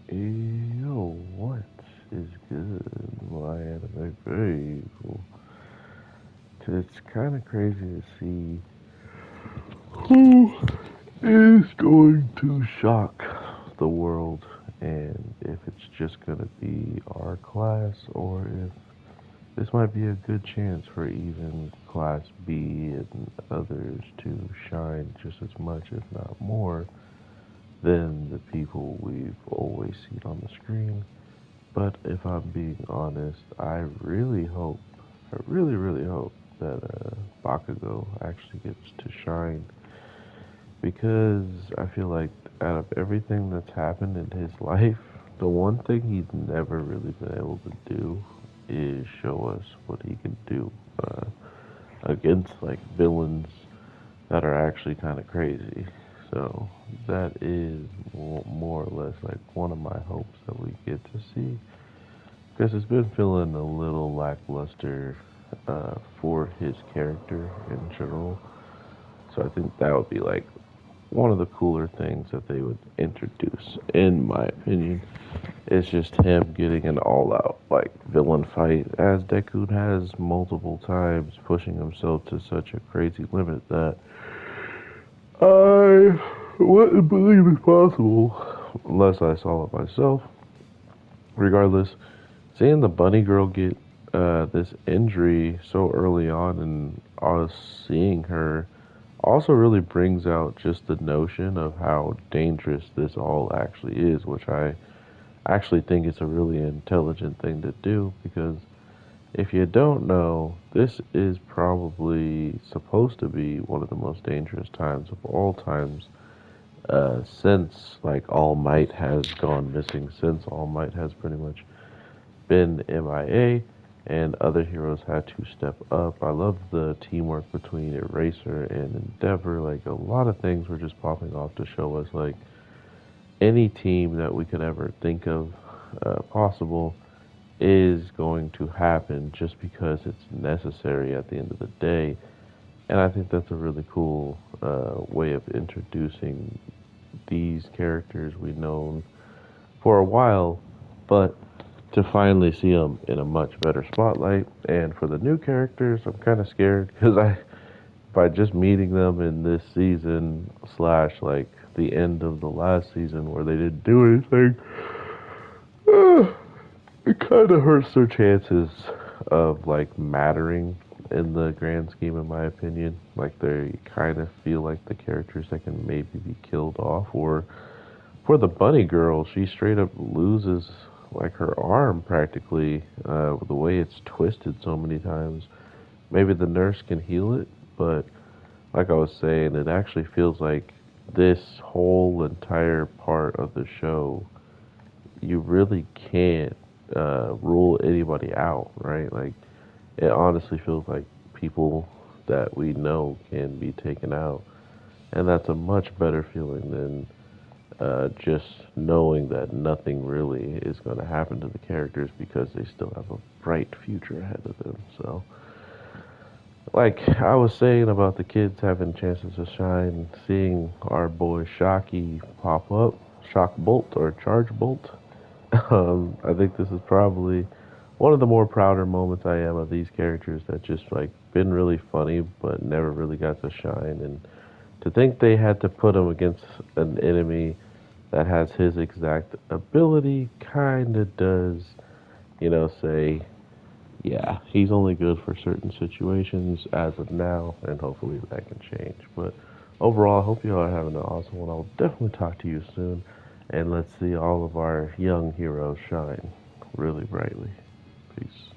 Yo, what is good, my anime people? It's kind of crazy to see who is going to shock the world, and if it's just gonna be our class, or if this might be a good chance for even Class B and others to shine just as much, if not more, than the people we've always seen on the screen. But if I'm being honest, I really hope, I really hope that Bakugo actually gets to shine because I feel like out of everything that's happened in his life, the one thing he's never really been able to do is show us what he can do against like villains that are actually kind of crazy. So that is more or less like one of my hopes that we get to see because it's been feeling a little lackluster for his character in general. So I think that would be like one of the cooler things that they would introduce, in my opinion. It's just him getting an all-out like villain fight, as Deku has multiple times, pushing himself to such a crazy limit that I wouldn't believe it's possible unless I saw it myself. Regardless, seeing the bunny girl get this injury so early on and us seeing her also really brings out just the notion of how dangerous this all actually is, which I actually think it's a really intelligent thing to do because if you don't know, this is probably supposed to be one of the most dangerous times of all times since like All Might has gone missing, since All Might has pretty much been MIA and other heroes had to step up. I love the teamwork between Eraser and Endeavor. Like a lot of things were just popping off to show us like any team that we could ever think of possible is going to happen just because it's necessary at the end of the day. And I think that's a really cool way of introducing these characters we've known for a while, but to finally see them in a much better spotlight. And for the new characters, I'm kind of scared because by just meeting them in this season slash like the end of the last season where they didn't do anything, uh, it kind of hurts their chances of like mattering in the grand scheme, in my opinion. Like they kind of feel like the characters that can maybe be killed off, or for the bunny girl, she straight up loses like her arm practically, the way it's twisted so many times. Maybe the nurse can heal it, but like I was saying, it actually feels like this whole entire part of the show, you really can't rule anybody out, right? Like, it honestly feels like people that we know can be taken out. And that's a much better feeling than just knowing that nothing really is going to happen to the characters because they still have a bright future ahead of them. So, like I was saying about the kids having chances to shine, seeing our boy Shocky pop up, Shock Bolt or Charge Bolt, I think this is probably one of the more prouder moments I am of these characters that just like been really funny but never really got to shine. And to think they had to put him against an enemy that has his exact ability kind of does, say, yeah, he's only good for certain situations as of now, and hopefully that can change. But overall, I hope you all are having an awesome one. I'll definitely talk to you soon, and let's see all of our young heroes shine really brightly. Peace.